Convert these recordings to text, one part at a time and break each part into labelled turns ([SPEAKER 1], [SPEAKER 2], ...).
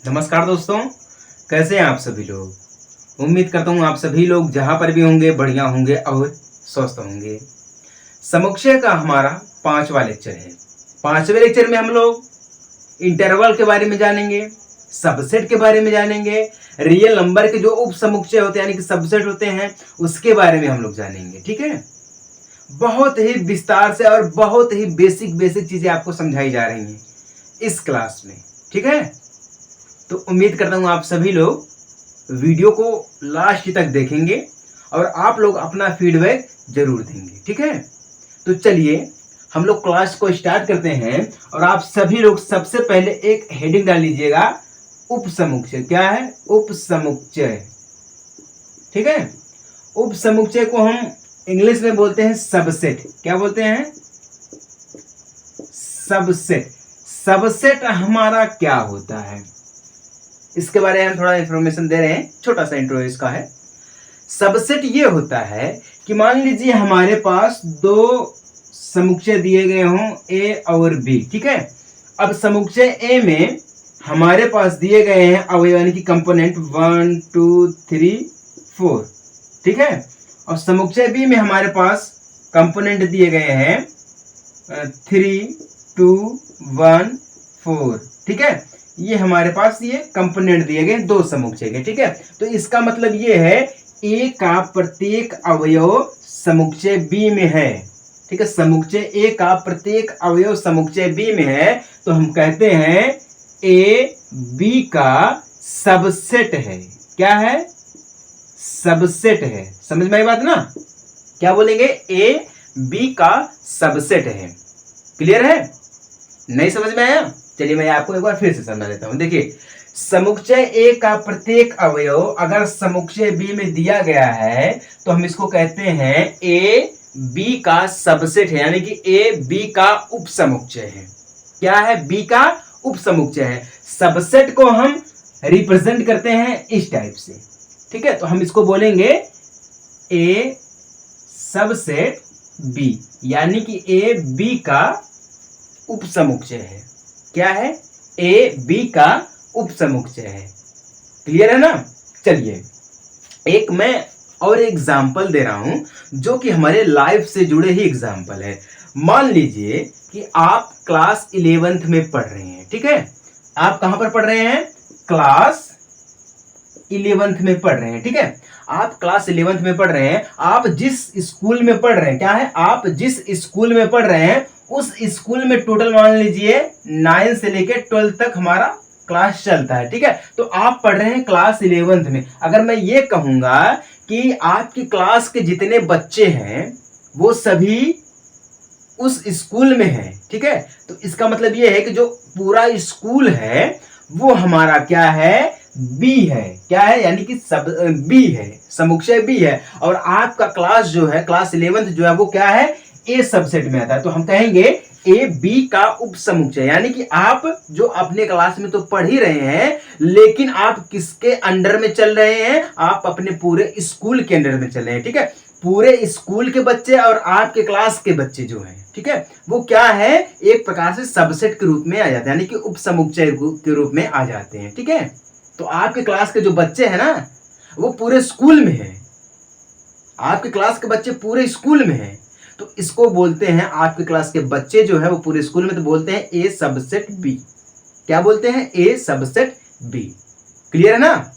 [SPEAKER 1] नमस्कार दोस्तों, कैसे हैं आप सभी लोग। उम्मीद करता हूँ आप सभी लोग जहाँ पर भी होंगे बढ़िया होंगे और स्वस्थ होंगे। समुच्चय का हमारा 5वां लेक्चर है। 5वें लेक्चर में हम लोग इंटरवल के बारे में जानेंगे, सबसेट के बारे में जानेंगे, रियल नंबर के जो उप समुच्चय होते हैं यानी कि सबसेट होते हैं उसके बारे में हम लोग जानेंगे। ठीक है, बहुत ही विस्तार से और बहुत ही बेसिक चीजें आपको समझाई जा रही हैं इस क्लास में। ठीक है, तो उम्मीद करता हूँ आप सभी लोग वीडियो को लास्ट तक देखेंगे और आप लोग अपना फीडबैक जरूर देंगे। ठीक है, तो चलिए हम लोग क्लास को स्टार्ट करते हैं और आप सभी लोग सबसे पहले एक हेडिंग डाल लीजिएगा, उपसमुच्चय। क्या है? उपसमुच्चय। ठीक है, उपसमुच्चय को हम इंग्लिश में बोलते हैं सबसेट। क्या बोलते हैं? सबसेट। सबसेट हमारा क्या होता है इसके बारे में हम थोड़ा इंफॉर्मेशन दे रहे हैं, छोटा सा इंट्रो इसका है। सबसेट ये होता है कि मान लीजिए हमारे पास दो समुच्चय दिए गए हों ए और बी। ठीक है, अब समुच्चय ए में हमारे पास दिए गए हैं अवयव यानी कि कंपोनेंट 1 2 3 4। ठीक है, और समुच्चय बी में हमारे पास कंपोनेंट दिए गए हैं 3 2 1 4। ठीक है, ये हमारे पास ये कंपोनेंट दिए गए दो समुच्चय के। ठीक है, तो इसका मतलब ये है ए का प्रत्येक अवयव समुच्चय बी में है। ठीक है, समुच्चय ए का प्रत्येक अवयव समुच्चय बी में है तो हम कहते हैं ए बी का सबसेट है। क्या है? सबसेट है। समझ में आई बात ना? क्या बोलेंगे? ए बी का सबसेट है। क्लियर है? नहीं समझ में आया? चलिए मैं आपको एक बार फिर से समझा देता हूं। देखिए, समुच्चय ए का प्रत्येक अवयव अगर समुच्चय बी में दिया गया है तो हम इसको कहते हैं ए बी का सबसेट है, यानी कि ए बी का उपसमुच्चय है। क्या है? बी का उपसमुच्चय है। सबसेट को हम रिप्रेजेंट करते हैं इस टाइप से। ठीक है, तो हम इसको बोलेंगे ए सबसेट बी, यानी कि ए बी का उपसमुच्चय है। क्या है? ए बी का उपसमुच्चय है। क्लियर है ना? चलिए एक मैं और एग्जाम्पल दे रहा हूं जो कि हमारे लाइफ से जुड़े ही एग्जाम्पल है। मान लीजिए कि आप क्लास 11th में पढ़ रहे हैं। ठीक है, आप कहां पर पढ़ रहे हैं? क्लास 11th में पढ़ रहे हैं। ठीक है, आप क्लास 11th में पढ़ रहे हैं। आप जिस स्कूल में पढ़ रहे हैं, क्या है? आप जिस स्कूल में पढ़ रहे हैं उस स्कूल में टोटल मान लीजिए 9 से लेकर 12 तक हमारा क्लास चलता है। ठीक है, तो आप पढ़ रहे हैं क्लास 11th में। अगर मैं ये कहूंगा कि आपकी क्लास के जितने बच्चे हैं वो सभी उस स्कूल में हैं, ठीक है, तो इसका मतलब ये है कि जो पूरा स्कूल है वो हमारा क्या है? बी है। क्या है? यानी कि सब बी है, समुच्चय बी है। और आपका क्लास जो है, क्लास 11th जो है वो क्या है? ए सबसेट में आता है। तो हम कहेंगे ए बी का उपसमुच्चय, यानी कि आप जो अपने क्लास में तो पढ़ ही रहे हैं लेकिन आप किसके अंडर में चल रहे हैं? आप अपने पूरे स्कूल के अंडर में चल रहे हैं। ठीक है, पूरे स्कूल के बच्चे और आपके क्लास के बच्चे जो हैं, ठीक है, वो क्या है? एक प्रकार से सबसेट के रूप में आ जाते हैं, यानी कि उपसमुच्चय के रूप में आ जाते हैं। ठीक है, तो आपके क्लास के जो बच्चे हैं ना वो पूरे स्कूल में हैं। आपके क्लास के बच्चे पूरे स्कूल में हैं तो इसको बोलते हैं, आपके क्लास के बच्चे जो है वो पूरे स्कूल में, तो बोलते हैं ए सबसेट बी। क्या बोलते हैं? ए सबसेट बी। क्लियर है ना?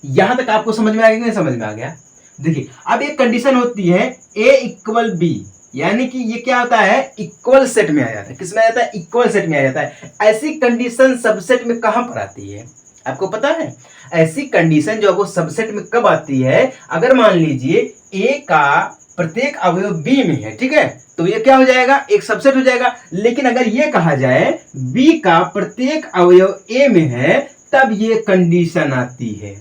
[SPEAKER 1] यहां तक आपको समझ में आ गया कि नहीं समझ में आ गया? देखिए, अब एक कंडीशन होती है ए इक्वल बी, यानी कि ये क्या होता है? इक्वल सेट में आ जाता है। किसमें आ जाता है? इक्वल सेट में आ जाता है। ऐसी कंडीशन सबसेट में कहां पर आती है आपको पता है? ऐसी कंडीशन जो वो सबसेट में कब आती है? अगर मान लीजिए ए का प्रत्येक अवयव बी में है, ठीक है, तो ये क्या हो जाएगा? एक सबसेट हो जाएगा। लेकिन अगर ये कहा जाए बी का प्रत्येक अवयव ए में है तब ये कंडीशन आती है।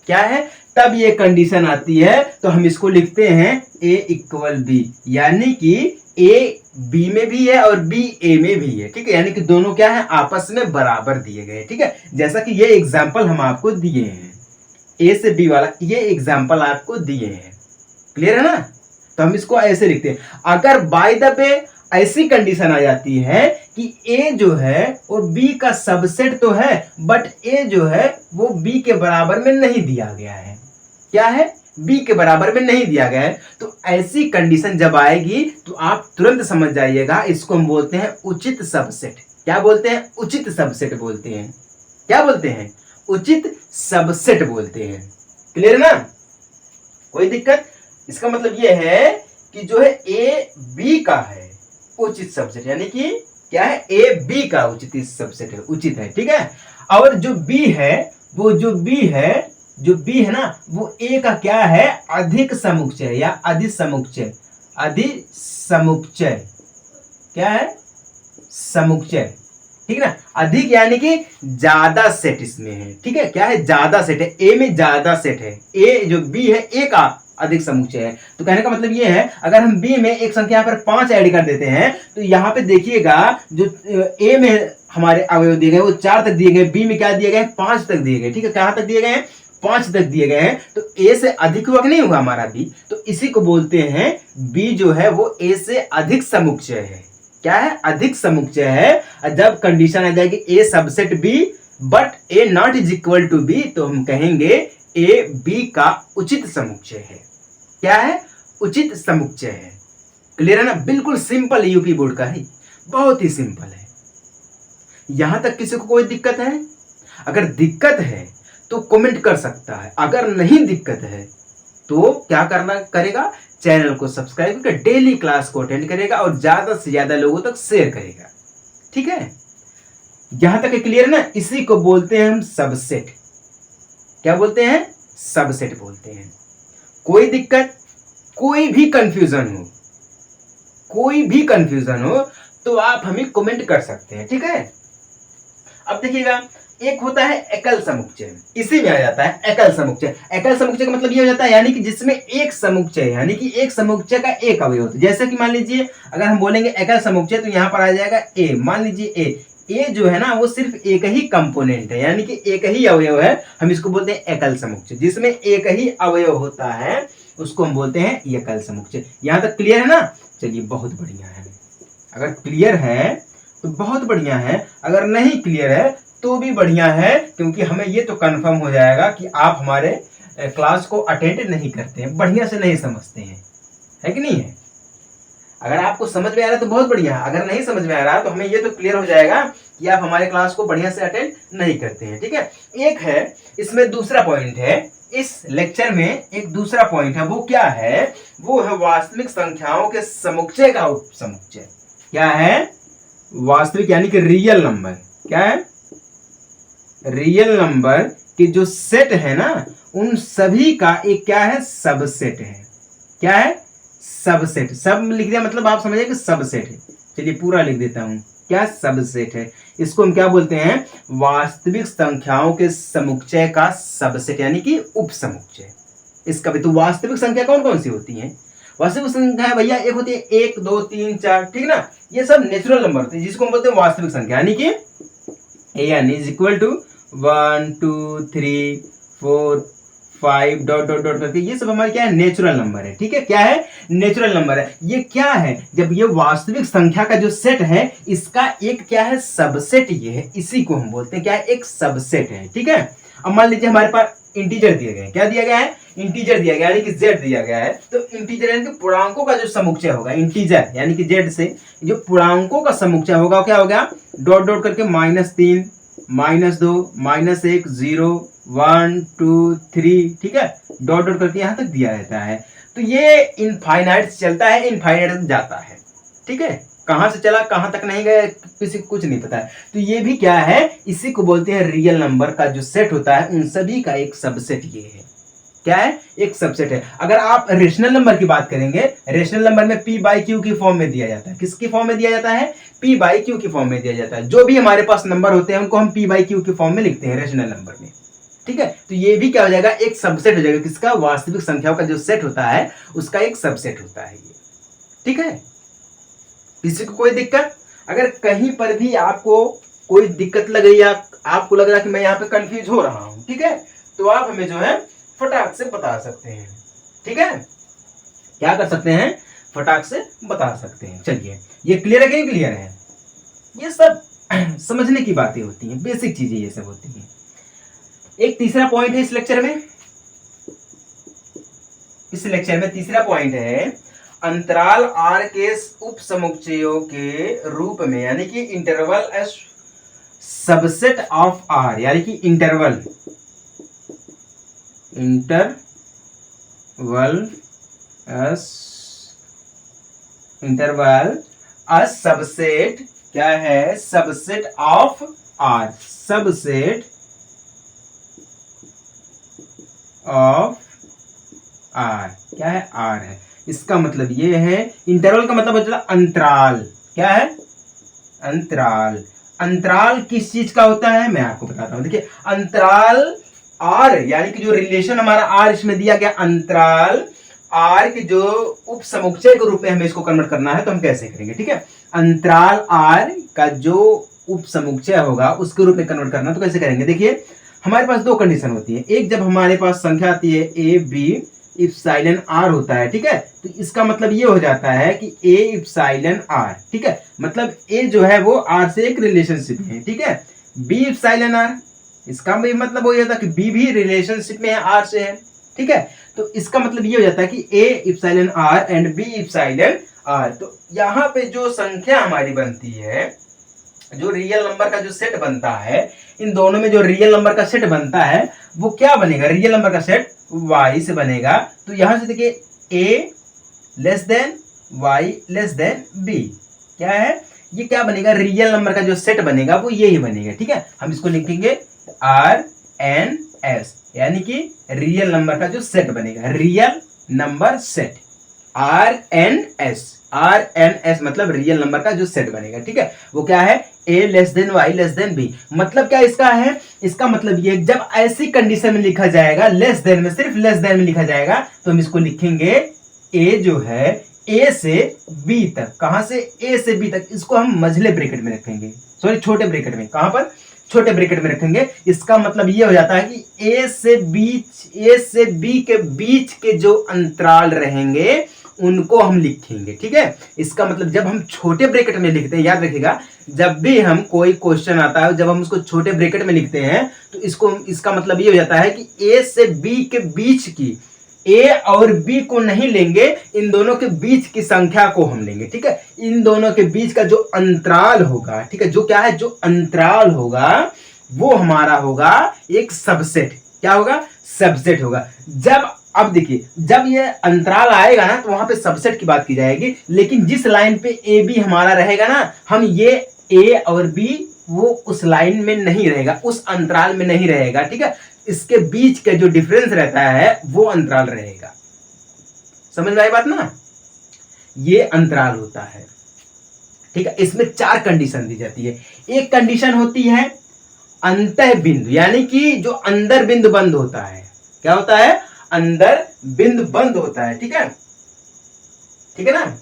[SPEAKER 1] क्या है? तब ये कंडीशन आती है। तो हम इसको लिखते हैं ए इक्वल बी, यानी कि ए बी में भी है और बी ए में भी है। ठीक है, यानी कि दोनों क्या है? आपस में बराबर दिए गए। ठीक है, जैसा कि ये एग्जाम्पल हम आपको दिए हैं, ए से बी वाला ये एग्जाम्पल आपको दिए हैं। क्लियर है ना? तो हम इसको ऐसे लिखते हैं। अगर बाय द वे ऐसी कंडीशन आ जाती है कि ए जो है वो बी का सबसेट तो है, बट ए जो है वो बी के बराबर में नहीं दिया गया है। क्या है? बी के बराबर में नहीं दिया गया है। तो ऐसी कंडीशन जब आएगी तो आप तुरंत समझ जाइएगा, इसको हम बोलते हैं उचित सबसेट। क्या बोलते हैं? उचित सबसेट बोलते हैं। क्या बोलते हैं? उचित सबसेट बोलते हैं। क्लियर है ना? कोई दिक्कत? इसका मतलब यह है कि जो है ए बी का है उचित सबसेट, यानी कि क्या है? ए बी का उचित सबसेट है, उचित है। ठीक है। और जो बी है वो जो बी है ना, वो ए का क्या है? अधिक समुच्चय या अधिसमुच्चय। अधिसमुच्चय क्या है? समुच्चय। ठीक है ना? अधिक यानी कि ज्यादा सेट इसमें है। ठीक है। क्या है? ज्यादा सेट है। ए में ज्यादा सेट है। ए जो बी है ए का अधिक समुच्चय है। तो कहने का मतलब ये है, अगर हम बी में एक संख्या पर 5 ऐड कर देते हैं तो यहाँ पे देखिएगा जो ए में हमारे अवयव दिए गए वो 4 तक दिए गए, बी में क्या दिए गए? 5 तक दिए गए। ठीक है। कहाँ तक दिए गए हैं? 5 तक दिए गए हैं। तो ए से अधिक हुआ कि नहीं हुआ हमारा बी? तो इसी को बोलते हैं बी जो है वो ए से अधिक समुच्चय है। क्या है? अधिक समुच्चय है। जब कंडीशन आ जाएगी A subset B but A not is equal to B, तो हम कहेंगे ए बी का उचित समुच्चय है। क्या है? उचित समुच्चय है। क्लियर है ना? बिल्कुल सिंपल यूपी बोर्ड का है, बहुत ही सिंपल है। यहां तक किसी को कोई दिक्कत है? अगर दिक्कत है तो कमेंट कर सकता है, अगर नहीं दिक्कत है तो क्या करना करेगा? चैनल को सब्सक्राइब करके डेली क्लास को अटेंड करेगा और ज्यादा से ज्यादा लोगों तक शेयर करेगा। ठीक है। यहां तक क्लियर है ना? इसी को बोलते हैं हम सबसेट। क्या बोलते हैं? सबसेट बोलते हैं। कोई दिक्कत, कोई भी कंफ्यूजन हो तो आप हमें कमेंट कर सकते हैं। ठीक है। अब देखिएगा, एक होता है एकल समुच्चय, इसी में आ जाता है एकल समुच्चय। एकल समुच्चय का मतलब ये हो जाता है यानी कि जिसमें एक समुच्चय, यानी कि एक समुच्चय का एक अवयव होता है। जैसे कि मान लीजिए अगर हम बोलेंगे एकल समुच्चय तो यहाँ पर आ जाएगा ए। मान लीजिए ए जो है ना वो सिर्फ एक ही कंपोनेंट है, यानी कि एक ही अवयव है, हम इसको बोलते हैं एकल समुच्चय। जिसमें एक ही अवयव होता है उसको हम बोलते हैं एकल समुच्चय। यहाँ तक क्लियर है ना? चलिए, बहुत बढ़िया है। अगर क्लियर है तो बहुत बढ़िया है, अगर नहीं क्लियर है तो भी बढ़िया है, क्योंकि हमें ये तो कंफर्म हो जाएगा कि आप हमारे क्लास को अटेंड नहीं करते हैं, बढ़िया से नहीं समझते हैं, है कि नहीं है? अगर आपको समझ में आ रहा है तो बहुत बढ़िया है, अगर नहीं समझ में आ रहा तो हमें ये तो क्लियर हो जाएगा कि आप हमारे क्लास को बढ़िया से अटेंड नहीं करते हैं। ठीक है। एक है इसमें दूसरा पॉइंट है, इस लेक्चर में एक दूसरा पॉइंट है। वो क्या है? वो है वास्तविक संख्याओं के समुच्चय का उपसमुच्चय। क्या है? वास्तविक यानी कि रियल नंबर। क्या है? रियल नंबर के जो सेट है ना उन सभी का एक क्या है? सबसेट है। क्या है? सबसेट। सब लिख दिया मतलब आप समझिए कि सबसेट है। चलिए पूरा लिख देता हूं। क्या? सबसेट है। इसको हम क्या बोलते हैं? वास्तविक संख्याओं के समुच्चय का सबसेट, यानी कि उपसमुच्चय। इसका भी तो वास्तविक संख्या कौन कौन सी होती है? वास्तविक संख्या भैया एक होती है 1 2 3 4, ठीक ना? ये सब नेचुरल नंबर होते हैं जिसको हम बोलते हैं वास्तविक संख्या, यानी कि N is equal to 1 2 3 4 5 dot dot dot करके ये सब हमारे क्या है? नेचुरल नंबर है। ठीक है। क्या है? नेचुरल नंबर है। ये क्या है? जब ये वास्तविक संख्या का जो सेट है इसका एक क्या है? सबसेट ये है, इसी को हम बोलते हैं क्या है? एक सबसेट है। ठीक है। अब मान लीजिए हमारे पास इंटीजर दिया गया है। क्या दिया गया है? इंटीजर दिया गया, यानी कि जेड दिया गया है। तो इंटीजर यानी कि पूर्णांकों का जो समुच्चय होगा, इंटीजर यानी कि जेड से जो पूर्णांकों का समुच्चय होगा क्या हो गया? डॉट डॉट करके -3 -2 -1 0 1 2 3, ठीक है, डॉट डॉट करके यहां तक दिया रहता है। तो ये इनफाइनाइट चलता है, इनफाइनाइट तक जाता है। ठीक है। कहां से चला कहां तक नहीं गया किसी को कुछ नहीं पता है। तो ये भी क्या है? इसी को बोलते हैं रियल नंबर का जो सेट होता है उन सभी का एक सबसेट ये है। क्या है? एक सबसेट है। अगर आप रेशनल नंबर की बात करेंगे, रेशनल नंबर में p बाई क्यू की फॉर्म में दिया जाता है। किसकी फॉर्म में दिया जाता है? p बाई क्यू की फॉर्म में दिया जाता है। जो भी हमारे पास नंबर होते हैं उनको हम p बाई क्यू की फॉर्म में लिखते हैं रेशनल नंबर में। ठीक है। तो ये भी क्या हो जाएगा? एक सबसेट हो जाएगा। किसका? वास्तविक संख्याओं का जो सेट होता है उसका एक सबसेट होता है ये। ठीक है। किसी को कोई दिक्कत? अगर कहीं पर भी आपको कोई दिक्कत लग रही है, आपको लग रहा है कि मैं यहाँ पे कंफ्यूज हो रहा हूँ, ठीक है, तो आप हमें जो है फटाक से बता सकते हैं। ठीक है। क्या कर सकते हैं? फटाक से बता सकते हैं। चलिए, ये क्लियर है कि नहीं क्लियर है? ये सब समझने की बातें होती हैं, बेसिक चीजें ये सब होती हैं। एक तीसरा पॉइंट है इस लेक्चर में, तीसरा पॉइंट है अंतराल आर के उप समुच्चयों के रूप में, यानी कि interval is subset of R, यानी कि इंटरवल अ सबसेट क्या है, subset of R, subset of R क्या है, आर है। इसका मतलब ये है, इंटरवल का मतलब होता है अंतराल, क्या है, अंतराल। अंतराल किस चीज का होता है मैं आपको बताता हूं। देखिए अंतराल आर, यानी कि जो रिलेशन हमारा आर इसमें दिया गया, अंतराल आर के जो उप समुच्चय के रूप में हमें इसको कन्वर्ट करना है, तो हम कैसे करेंगे, ठीक है। अंतराल आर का जो उप समुच्चय होगा उसके रूप में कन्वर्ट करना, तो कैसे करेंगे। देखिए हमारे पास दो कंडीशन होती है। एक, जब हमारे पास संख्या आती है ए बी इप्सिलॉन आर होता है, ठीक है, तो इसका मतलब ये हो जाता है कि ए इप्सिलॉन आर, ठीक है, मतलब ए जो है वो आर से एक रिलेशनशिप में है, ठीक है। बी इप्सिलॉन आर, इसका भी मतलब हो जाता है कि बी भी रिलेशनशिप में है, आर से है, ठीक है। तो इसका मतलब ये हो जाता है कि A epsilon R and B epsilon R. तो यहाँ पे जो संख्या हमारी बनती है, जो रियल नंबर का जो सेट बनता है, इन दोनों में जो रियल नंबर का सेट बनता है वो क्या बनेगा, रियल नंबर का सेट y से बनेगा। तो यहां से देखिए a less than y less than b, क्या है ये, क्या बनेगा, रियल नंबर का जो सेट बनेगा वो यही बनेगा, ठीक है। हम इसको लिखेंगे RNS, यानी कि रियल नंबर का जो सेट बनेगा, रियल नंबर सेट, RNS मतलब रियल नंबर का जो सेट बनेगा, ठीक है, वो क्या है, a less than y less than b। मतलब क्या इसका है, इसका मतलब ये, जब ऐसी कंडीशन में लिखा जाएगा, लेस देन में, सिर्फ लेस देन में लिखा जाएगा, तो हम इसको लिखेंगे a जो है a से b तक। कहां से, a से b तक, इसको हम मझले ब्रैकेट में रखेंगे, सॉरी छोटे ब्रैकेट में, कहां पर, छोटे ब्रैकेट में रखेंगे। इसका मतलब ये हो जाता है कि a से b के बीच के जो अंतराल रहेंगे उनको हम लिखेंगे, ठीक है। इसका मतलब जब हम छोटे ब्रैकेट में लिखते हैं, याद रखिएगा, जब भी हम कोई क्वेश्चन आता है, जब हम उसको छोटे ब्रैकेट में लिखते हैं, तो इसका मतलब ये हो जाता है कि ए से बी के बीच की, ए और बी को नहीं लेंगे, इन दोनों के बीच की संख्या को हम लेंगे, ठीक है। इन दोनों के बीच का जो अंतराल होगा, ठीक है, जो क्या है, जो अंतराल होगा वो हमारा होगा एक सबसेट, क्या होगा, सबसेट होगा। जब, अब देखिए, जब ये अंतराल आएगा ना, तो वहां पे सबसेट की बात की जाएगी, लेकिन जिस लाइन पे ए बी हमारा रहेगा ना, हम ये ए और बी वो उस लाइन में नहीं रहेगा, उस अंतराल में नहीं रहेगा, ठीक है। इसके बीच का जो डिफरेंस रहता है वो अंतराल रहेगा। समझ में आई बात ना, ये अंतराल होता है, ठीक है। इसमें 4 कंडीशन दी जाती है। एक कंडीशन होती है अंतः बिंदु, यानी कि जो अंदर बिंदु बंद होता है, क्या होता है, अंदर बिंदु बंद होता है, ठीक है, ठीक है ना,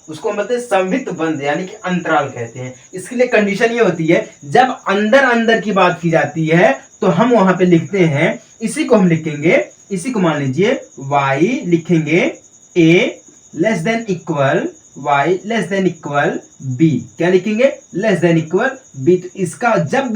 [SPEAKER 1] उसको हम बोलते हैं संवित बंद, यानी कि अंतराल कहते हैं। इसके लिए कंडीशन ये होती है, जब अंदर अंदर की बात की जाती है तो हम वहां पे लिखते हैं, इसी को हम लिखेंगे, इसी को मान लीजिए y लिखेंगे a less than equal y less than equal b, क्या लिखेंगे, लेस देन इक्वल b। तो इसका जब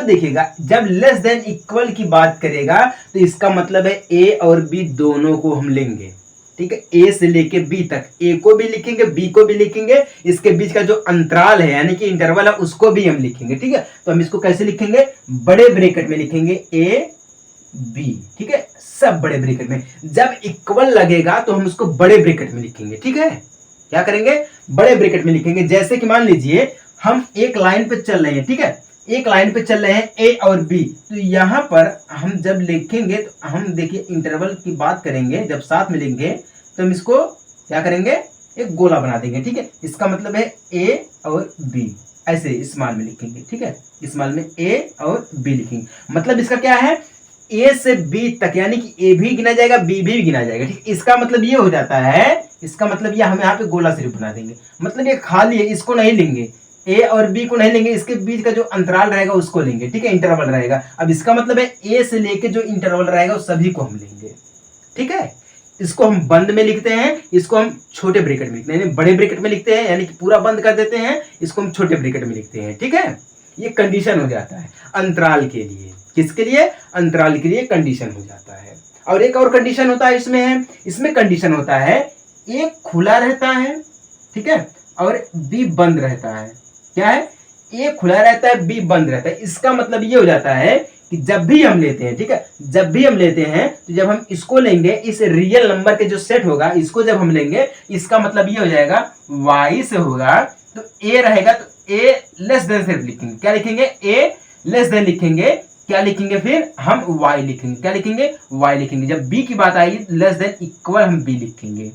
[SPEAKER 1] देखेगा, जब लेस देन इक्वल की बात करेगा, तो इसका मतलब है a और b दोनों को हम लेंगे, ठीक है, a से लेके b तक, a को भी लिखेंगे b को भी लिखेंगे, इसके बीच का जो अंतराल है यानी कि इंटरवल है उसको भी हम लिखेंगे, ठीक है। तो हम इसको कैसे लिखेंगे, बड़े ब्रैकेट में लिखेंगे a b, ठीक है, सब बड़े ब्रैकेट में। जब इक्वल लगेगा तो हम उसको बड़े ब्रैकेट में लिखेंगे, ठीक है, क्या करेंगे, बड़े ब्रैकेट में लिखेंगे। जैसे कि मान लीजिए हम एक लाइन पे चल रहे हैं, ठीक है, एक लाइन पे चल रहे हैं ए और बी, तो यहां पर हम जब लिखेंगे तो हम देखिए इंटरवल की बात करेंगे, जब साथ में लिखेंगे तो हम इसको क्या करेंगे, एक गोला बना देंगे, ठीक है। इसका मतलब है ए और बी, ऐसे स्मॉल में लिखेंगे, ठीक है, स्मॉल में ए और बी लिखेंगे। मतलब इसका क्या है, ए से बी तक, यानी कि ए भी गिना जाएगा बी भी गिना जाएगा, ठीक। इसका मतलब ये हो जाता है, इसका मतलब ये हम यहाँ पे गोला सिर्फ बना देंगे, मतलब ये खाली है, इसको नहीं लेंगे, ए और बी को नहीं लेंगे, इसके बीच का जो अंतराल रहेगा उसको लेंगे, ठीक है, इंटरवल रहेगा। अब इसका मतलब है ए से लेके जो इंटरवल रहेगा उस सभी को हम लेंगे, ठीक है। इसको हम बंद में लिखते हैं, इसको हम छोटे ब्रैकेट में लिखते हैं, यानी बड़े ब्रैकेट में लिखते हैं यानी कि पूरा बंद कर देते हैं, इसको हम छोटे ब्रैकेट में लिखते हैं। ठीक है, ये कंडीशन हो जाता है अंतराल के लिए। किसके लिए? अंतराल के लिए कंडीशन हो जाता है। और एक और कंडीशन होता है इसमें कंडीशन होता है ए खुला रहता है, ठीक है, और बी बंद रहता है। क्या है? ए खुला रहता है, बी बंद रहता है। इसका मतलब ये हो जाता है कि जब भी हम लेते हैं, ठीक है, जब भी हम लेते हैं तो जब हम इसको लेंगे, इस रियल नंबर के जो सेट होगा इसको जब हम लेंगे, इसका मतलब ये हो जाएगा y से होगा तो a रहेगा, तो a लेस देन सिर्फ लिखेंगे। क्या लिखेंगे? a लेस देन लिखेंगे। क्या लिखेंगे? फिर हम y लिखेंगे। क्या लिखेंगे? y लिखेंगे। जब b की बात आएगी लेस देन इक्वल हम b लिखेंगे।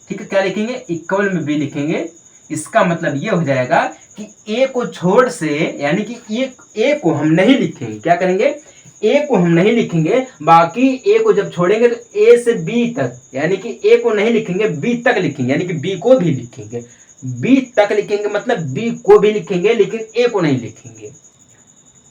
[SPEAKER 1] ठीक है, क्या लिखेंगे? इक्वल में b लिखेंगे। इसका मतलब ये हो जाएगा कि a को छोड़ से, यानी कि a को हम नहीं लिखेंगे। क्या करेंगे? a को हम नहीं लिखेंगे, बाकी a को जब छोड़ेंगे तो a से b तक, यानी कि a को नहीं लिखेंगे, b तक लिखेंगे, यानी कि b को भी लिखेंगे। b तक लिखेंगे मतलब b को भी लिखेंगे, लेकिन a को नहीं लिखेंगे।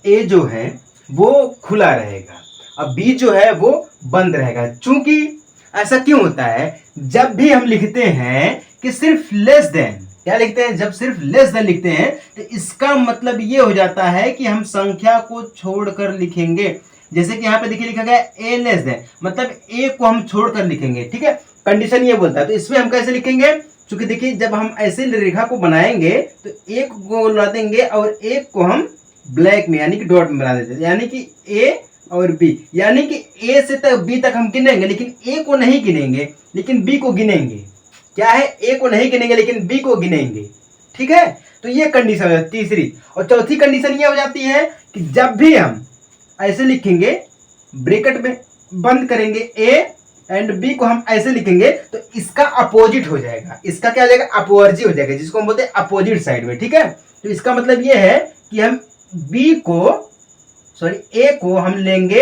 [SPEAKER 1] a जो है वो खुला रहेगा, अब b जो है वो बंद रहेगा। चूंकि ऐसा क्यों होता है? जब भी हम लिखते हैं कि सिर्फ लेस देन, क्या लिखते हैं? जब सिर्फ लेस देन लिखते हैं तो इसका मतलब ये हो जाता है कि हम संख्या को छोड़कर लिखेंगे। जैसे कि यहाँ पे देखिए लिखा गया ए लेस देन, मतलब ए को हम छोड़कर लिखेंगे। ठीक है, कंडीशन ये बोलता है। तो इसमें हम कैसे लिखेंगे? क्योंकि देखिए जब हम ऐसे रेखा को बनाएंगे तो एक को ला देंगे और एक को हम ब्लैक में यानी कि डॉट में बना देते हैं, यानी कि ए और बी, यानी कि ए से तक बी तक हम गिनेंगे, लेकिन ए को नहीं गिनेंगे, लेकिन बी को गिनेंगे। क्या है? ए को नहीं गिनेंगे लेकिन बी को गिनेंगे। ठीक है, तो ये कंडीशन है तीसरी। और चौथी कंडीशन ये हो जाती है कि जब भी हम ऐसे लिखेंगे, ब्रैकेट में बंद करेंगे ए एंड बी को हम ऐसे लिखेंगे तो इसका अपोजिट हो जाएगा। इसका क्या हो जाएगा? अपोवर्जी हो जाएगा, जिसको हम बोलते हैं अपोजिट साइड में। ठीक है, तो इसका मतलब ये है कि हम बी को ए को हम लेंगे,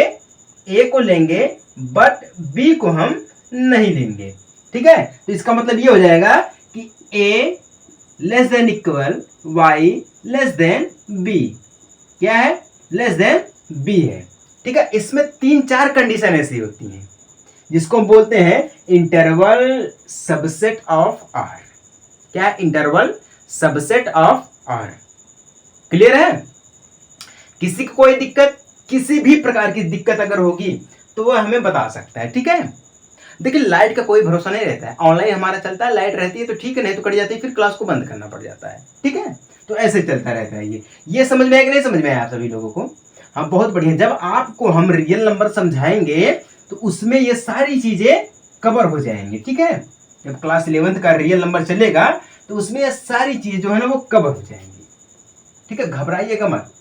[SPEAKER 1] ए को लेंगे बट बी को हम नहीं लेंगे। ठीक है, तो इसका मतलब ये हो जाएगा कि a less than equal y less than b। क्या है? लेस देन b है। ठीक है, इसमें 3-4 कंडीशन ऐसी होती हैं जिसको हम बोलते हैं इंटरवल सबसेट ऑफ r। क्या है? Interval subset of r। Clear है? किसी को कोई दिक्कत, किसी भी प्रकार की दिक्कत अगर होगी तो वह हमें बता सकता है। ठीक है, देखिए लाइट का कोई भरोसा नहीं रहता है, ऑनलाइन हमारा चलता है, लाइट रहती है तो ठीक है, नहीं तो कट जाती है, फिर क्लास को बंद करना पड़ जाता है। ठीक है, तो ऐसे चलता रहता है। ये समझ में आया कि नहीं समझ में आया आप सभी लोगों को? हाँ, बहुत बढ़िया। जब आपको हम रियल नंबर समझाएंगे तो उसमें ये सारी चीजें कवर हो जाएंगी। ठीक है, जब क्लास 11th का रियल नंबर चलेगा तो उसमें ये सारी चीजें जो है ना वो कवर हो जाएंगी। ठीक है, घबराइएगा मत।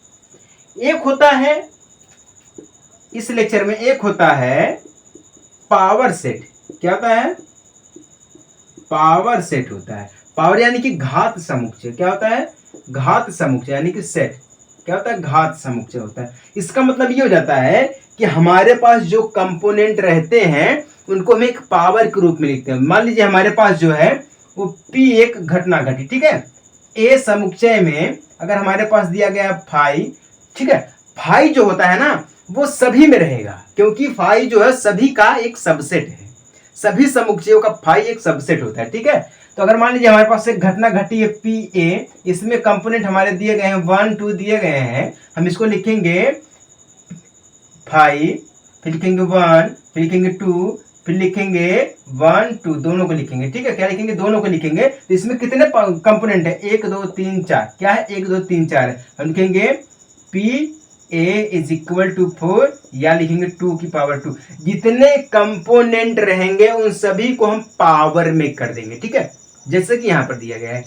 [SPEAKER 1] एक होता है इस लेक्चर में, एक होता है पावर सेट। क्या होता है? पावर सेट होता है। पावर यानी कि घात समुच्चय। क्या होता है? घात समुच्चय यानी कि सेट। क्या होता है? घात समुच्चय होता है। इसका मतलब ये हो जाता है कि हमारे पास जो कंपोनेंट रहते हैं उनको हम एक पावर के रूप में लिखते हैं। मान लीजिए हमारे पास जो है वो P एक घटना घटी। ठीक है, A समुच्चय में अगर हमारे पास दिया गया 5, ठीक है, 5 जो होता है ना वो सभी में रहेगा, क्योंकि 5 जो है सभी का एक सबसेट है। सभी समुच्चयों का 5 एक सबसेट होता है। ठीक है, तो अगर मान लीजिए हमारे पास एक घटना घटी है PA, इसमें कंपोनेंट हमारे दिए गए हैं 1 2 दिए गए हैं, हम इसको लिखेंगे 5, फिर लिखेंगे 1, फिर लिखेंगे 2, फिर लिखेंगे 1 2, दोनों को लिखेंगे। ठीक है, क्या लिखेंगे? दोनों को लिखेंगे। तो इसमें कितने कंपोनेंट है? 1 2 3 4। क्या है? 1 2 3 4 है। हम लिखेंगे PA इज इक्वल टू 4 या लिखेंगे 2 की पावर 2। जितने कंपोनेंट रहेंगे उन सभी को हम पावर में कर देंगे। ठीक है, जैसे कि यहां पर दिया गया है,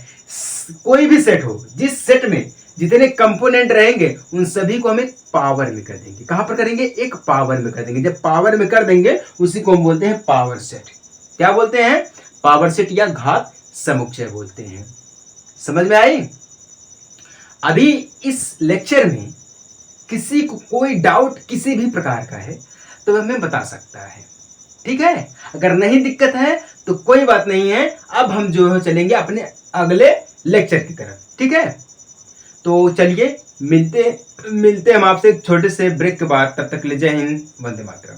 [SPEAKER 1] कोई भी सेट हो, जिस सेट में जितने कंपोनेंट रहेंगे उन सभी को हम एक पावर में कर देंगे। कहां पर करेंगे? एक पावर में कर देंगे। जब पावर में कर देंगे उसी को हम बोलते हैं पावर सेट। क्या बोलते हैं? पावर सेट या घात समुच्चय बोलते हैं। समझ में आई? अभी इस लेक्चर में किसी को कोई डाउट किसी भी प्रकार का है तो हमें बता सकता है। ठीक है, अगर नहीं दिक्कत है तो कोई बात नहीं है। अब हम जो है चलेंगे अपने अगले लेक्चर की तरफ। ठीक है, तो चलिए मिलते हम आपसे एक छोटे से ब्रेक के बाद। तब तक ले जय हिंद, वंदे मातरम।